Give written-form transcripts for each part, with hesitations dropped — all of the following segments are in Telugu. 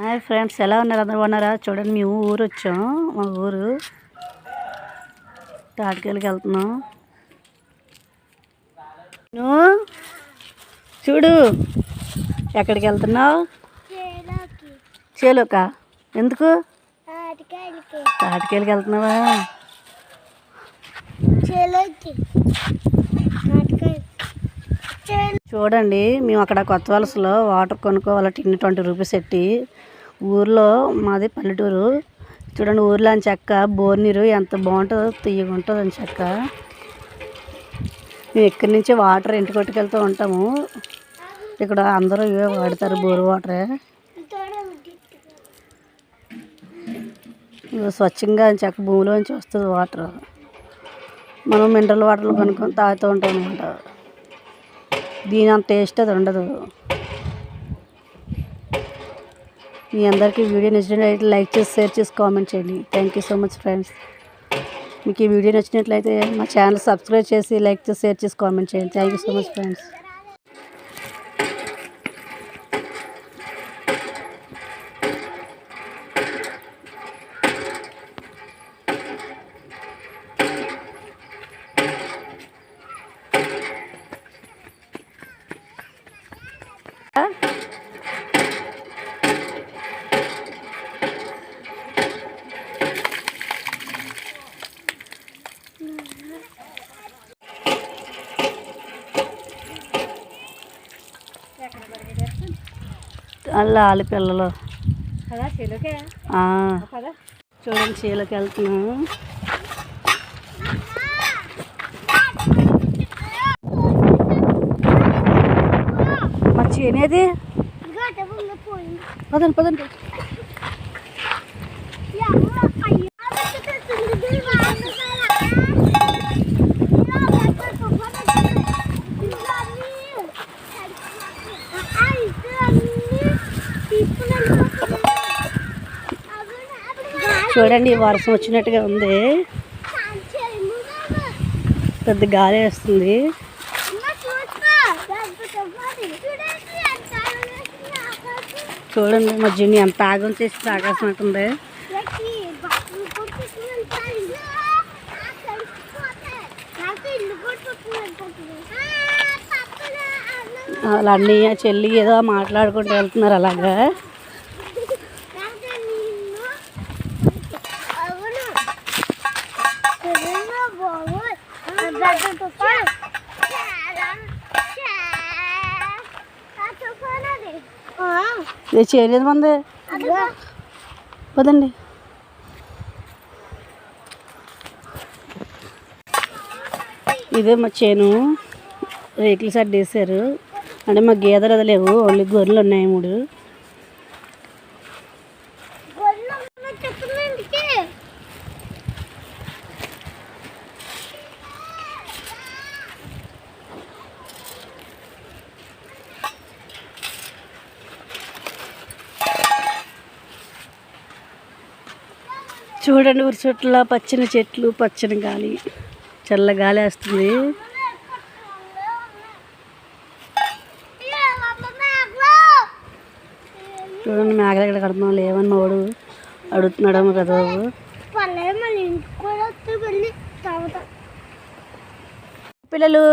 హాయ్ ఫ్రెండ్స్, ఎలా ఉన్నారు? అందరూ ఉన్నారా? చూడండి, మేము ఊరు వచ్చాం. మా ఊరు తాటికెళ్ళకి వెళ్తున్నాం. నువ్వు చూడు, ఎక్కడికి వెళ్తున్నావు? చేలోకా? ఎందుకు తాటికెళ్ళకి వెళ్తున్నావా? చూడండి, మేము అక్కడ కొత్త వలసలో వాటర్ కొనుక్కోవాలి. టిన్ 20 రూపీస్ పెట్టి. ఊర్లో మాది పల్లెటూరు. చూడండి, ఊర్లో అని చెక్క బోర్ నీరు ఎంత బాగుంటుందో, తీయగా ఉంటుంది అని చెక్క. మేము ఇక్కడి నుంచి వాటర్ ఇంటి కొట్టుకెళ్తూ ఉంటాము. ఇక్కడ అందరూ ఇవే వాడతారు, బోర్ వాటరే. స్వచ్ఛంగా అని చెక్క భూమిలోంచి వస్తుంది వాటర్. మనం మినరల్ వాటర్లు కొనుక్కొని తాగుతూ ఉంటాం అనమాట. దీని అంత టేస్ట్ అది ఉండదు. మీ అందరికీ వీడియో నచ్చినట్లయితే లైక్ చేసి, షేర్ చేసి, కామెంట్ చేయండి. Thank you so much friends. మీకు ఈ వీడియో నచ్చినట్లయితే మా ఛానల్ సబ్స్క్రైబ్ చేసి, లైక్ చేసి, షేర్ చేసి, కామెంట్ చేయండి. Thank you so much friends. అలా వాళ్ళ పిల్లలు చూడండి, చీలకి వెళ్తున్నాము. మా చేనేది పదండి పదండి. చూడండి, వర్షం వచ్చినట్టుగా ఉంది. పెద్ద గాలి వేస్తుంది. చూడండి, మా జిన్ని ఎంత ఆగం చేసి ఆకాశం ఉంటుంది. వాళ్ళ అన్నయ్య చెల్లి ఏదో మాట్లాడుకుంటూ వెళ్తున్నారు అలాగా. ఇది చేయలేదు మంది. పదండి. ఇదే మా చేను. రేకుల సడ్డు వేసారు. అంటే మా గేదెలు అది లేవు, ఓన్లీ గొర్రెలు ఉన్నాయి 3. చూడండి, ఊరి చుట్టూ పచ్చని చెట్లు, పచ్చని గాలి, చల్ల గాలి వేస్తుంది. చూడండి, మేకలు ఎక్కడ కడుతున్నాం లేవని వాడు అడుగుతున్నాడేమో కదా బాబు. పిల్లలు,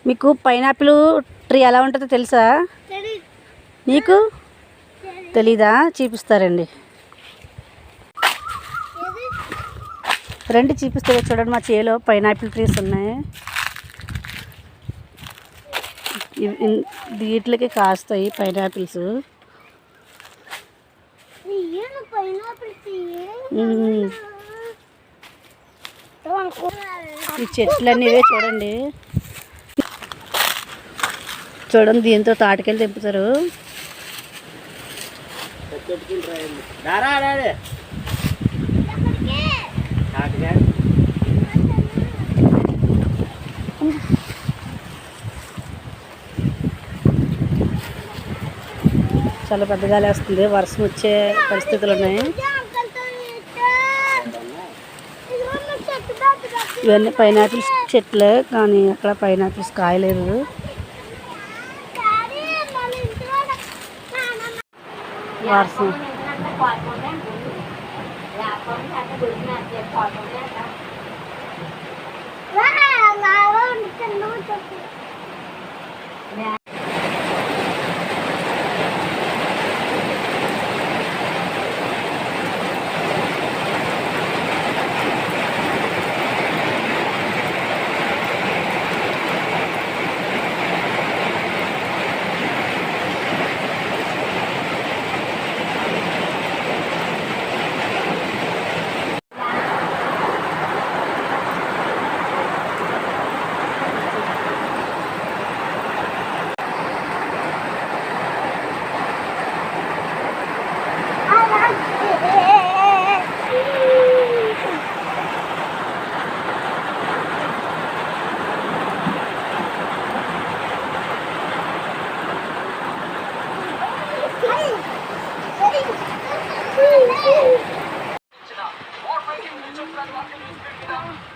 మీకు పైనాపిల్ ట్రీ ఎలా ఉంటుందో తెలుసా? నీకు తెలీదా? చూపిస్తారండి, రండి చూపిస్తారు. చూడండి, మా చేలో పైనాపిల్ ట్రీస్ ఉన్నాయి. వీటికి కాస్తాయి పైనాపిల్స్. ఈ చెట్లన్నీ ఇవే. చూడండి చూడండి, దీంతో తాటికెళ్ళి తెంపుతారు. చాలా పెద్ద గాలి వస్తుంది. వర్షం వచ్చే పరిస్థితులు ఉన్నాయి. ఇవన్నీ పైనాపిల్స్ చెట్లు, కానీ అక్కడ పైనాపిల్స్ కాయలేదు. వర్షం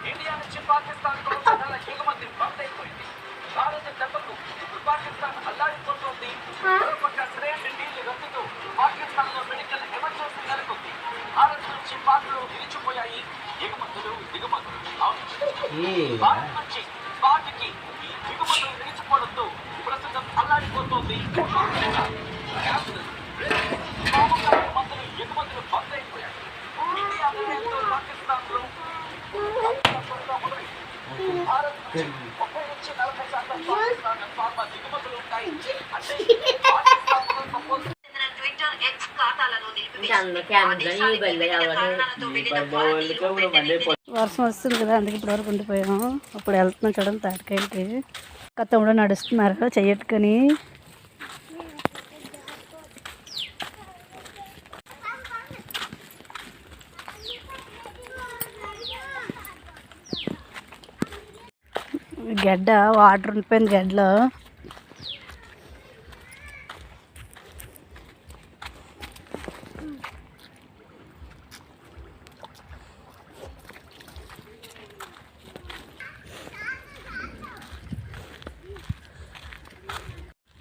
ఇండియా నుంచి పాకిస్తాన్ గోల్డెన్ ఎగుమతి బంద్ అయిపోయింది. భారత దెబ్బకు ఇప్పుడు పాకిస్తాన్ అల్లాడిపోతుంది. మరోపక్క ట్రేడ్ డీల్ రద్దుతో పాకిస్తాన్ లో మెడికల్ ఎమర్జెన్సీ నెలకొంది. భారత్ నుంచి పాక్లో నిలిచిపోయాయి ఎగుమతులు దిగుమతులు. భారత్ నుంచి పాక్కి ఈ దిగుమతులు నిలిచిపోవడంతో ప్రస్తుతం అల్లాడిపోతోంది. మందులు ఎగుమతులు బంద్ అయిపోయాయి. ఇండియా నిర్ణయంతో పాకిస్తాన్ లో భారత్ నుంచి 30 నుంచి 40% పాకిస్తాన్ ఫార్మా దిగుమతులు ఉంటాయి. అంటే వర్షం వస్తుంది కదా, అందుకే ఇప్పటివరకు ఉండిపోయాము. అప్పుడు వెళ్తున్నాం చూడండి తాటికాయలకి. తమ్ముడు నడుస్తున్నారు చెయ్యట్టుకొని. గడ్డ వాటర్ ఉండిపోయింది గడ్డలో.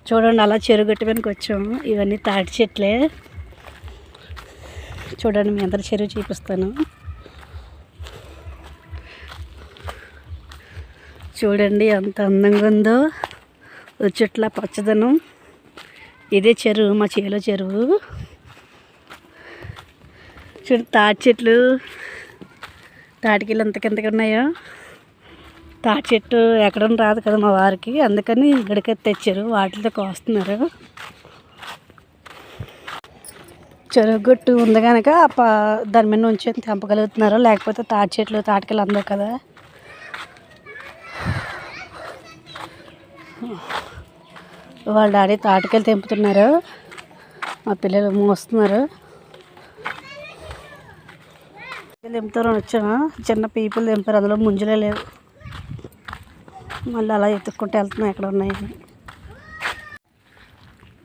చూడండి అలా చెరుగట్టు వెనక వచ్చాము. ఇవన్నీ తాటి చెట్లే. చూడండి మీ అందరి చెరువు చూపిస్తాను. చూడండి ఎంత అందంగా ఉందో, చెట్ల పచ్చదనం. ఇదే చెరువు, మా చేలో చెరువు. చూడండి తాటి చెట్లు, తాటికిళ్ళు ఎంత కిందకి ఉన్నాయో. తాటి చెట్టు ఎక్కడ రాదు కదా మా వారికి, అందుకని ఇక్కడికి తెచ్చారు. వాటితో కోస్తున్నారు. చెరువు గట్టు ఉంది కనుక దాని మీద నుంచి తెంపగలుగుతున్నారు. లేకపోతే తాటి చెట్లు తాటికిళ్ళు అందవు కదా. వాళ్ళ డాడీ తాటికాయలు తెంపుతున్నారు, మా పిల్లలు మోస్తున్నారు. తెంపుతారు వచ్చాము. చిన్న పీపుల్ తెంపారు, అందులో ముంజలే లేవు. మళ్ళీ అలా ఎత్తుక్కుంటూ వెళ్తున్నాం ఎక్కడ ఉన్నాయి.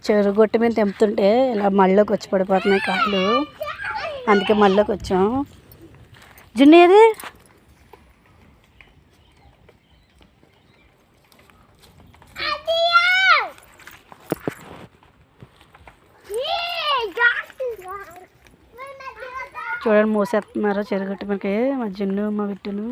చెరువు గొట్టు మీద తెంపుతుంటే ఇలా మళ్ళీకి వచ్చి పడిపోతున్నాయి కాయలు, అందుకే మళ్ళీకి వచ్చాం. జున్ను ఏది? చూడండి మోసేస్తున్నారు చెరుగట్టు మనకి మా జున్ను మా విట్టును.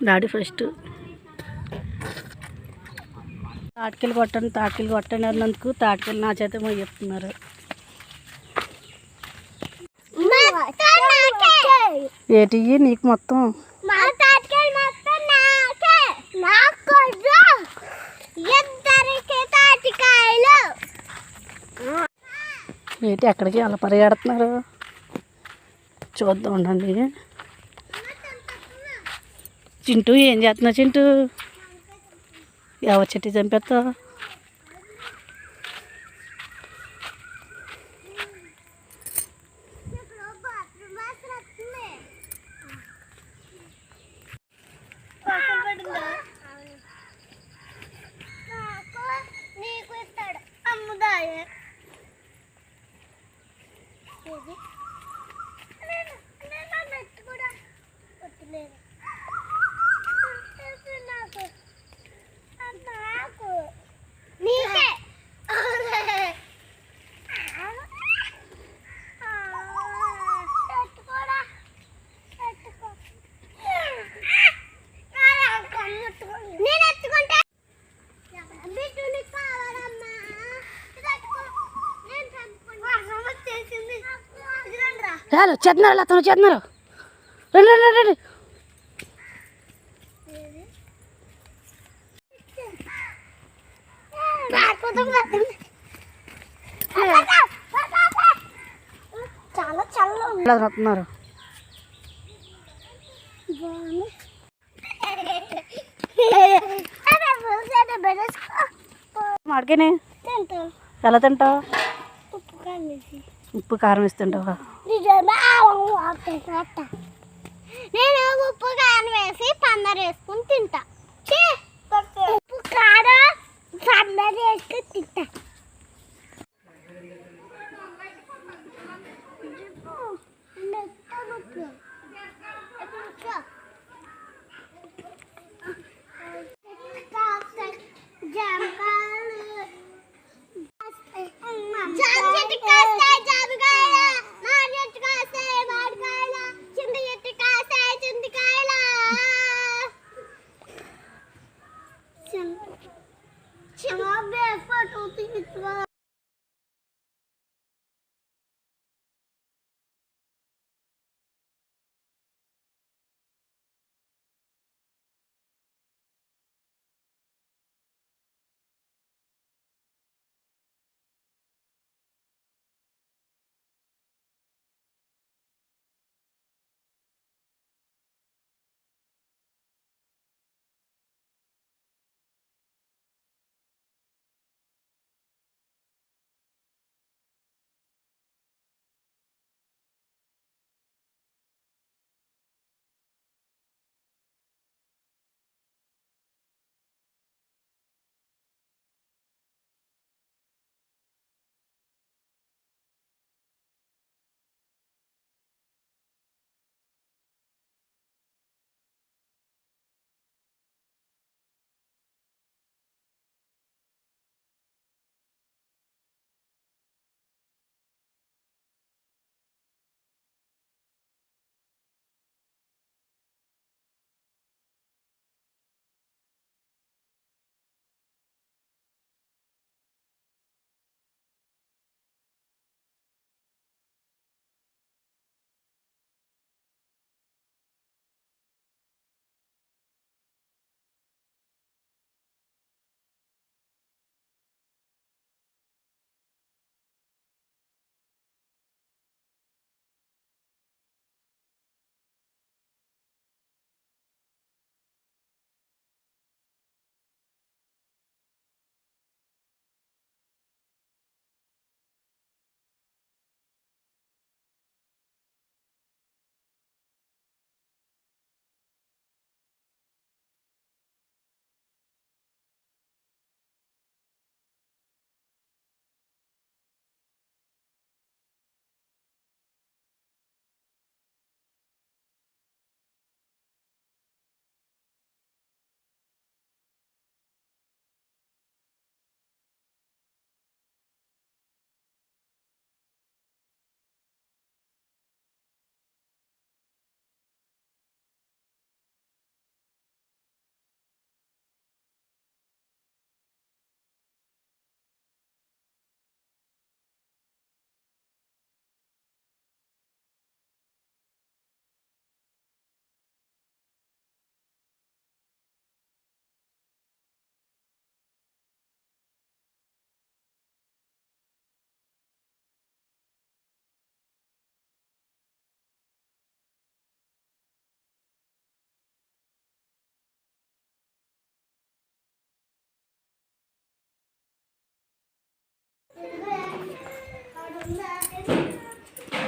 డాడీ ఫస్ట్ తాటికలు కొట్టండి అన్నందుకు తాటికలు నా చేత చెప్తున్నారు. ఏటి నీకు మొత్తం ఏంటి ఎక్కడికి అలా పరిగెడుతున్నారు? చూద్దాం ఉండండి. చింటూ ఏం చేస్తున్నావు చింటూ? ఎవరి చెట్టు చంపేస్తావు? చాలు చేస్తున్నారు అతను చేస్తున్నారు. రండి రండి రండి. చాలా వస్తున్నారు. మాడికేనే ఎలా తింటావు? ఉప్పు కారం వేస్తుంటావా? నేను ఉప్పు కారం వేసి పందరు వేసుకుని తింటా. ఉప్పు కారం పందరు వేసుకుని తింటా.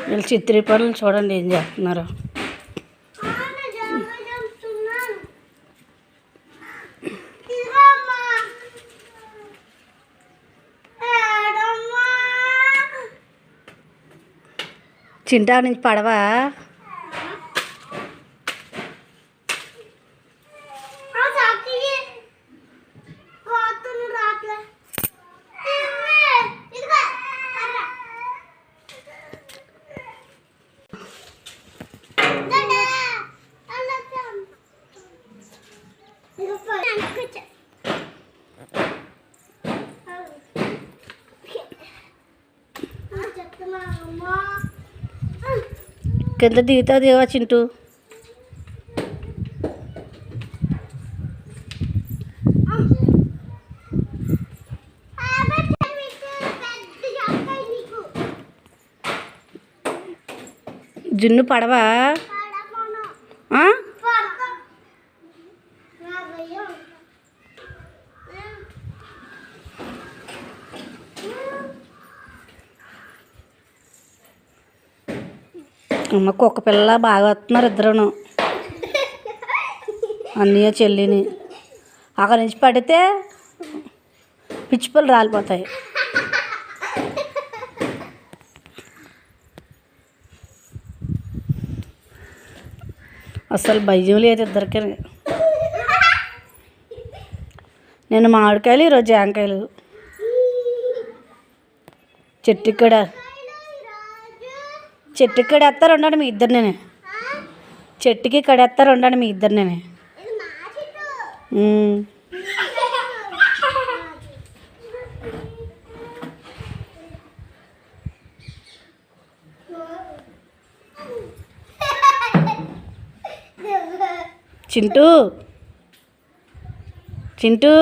వీళ్ళు చిత్రీ పనులు చూడండి ఏం చేస్తున్నారు. చింటా నుంచి పడవా కింద దిగుతుంది చింటూ. జున్ను పడవా ఆ? అమ్మ కుక్క పిల్ల బాగా వస్తున్నారు ఇద్దరును, అన్నయ్య చెల్లిని. అక్కడి నుంచి పడితే పిచ్చి పళ్ళు రాలిపోతాయి. అసలు భయం లేదు ఇద్దరికి. నేను మామిడికాయలు, ఈరోజు జాంకాయలు. చెట్టుక్కడ వేస్తారు ఉండండి మీ ఇద్దరు. నేనే చెట్టుకి కడేస్తారు ఉండండి మీ ఇద్దరు. నేనే చింటూ చింటూ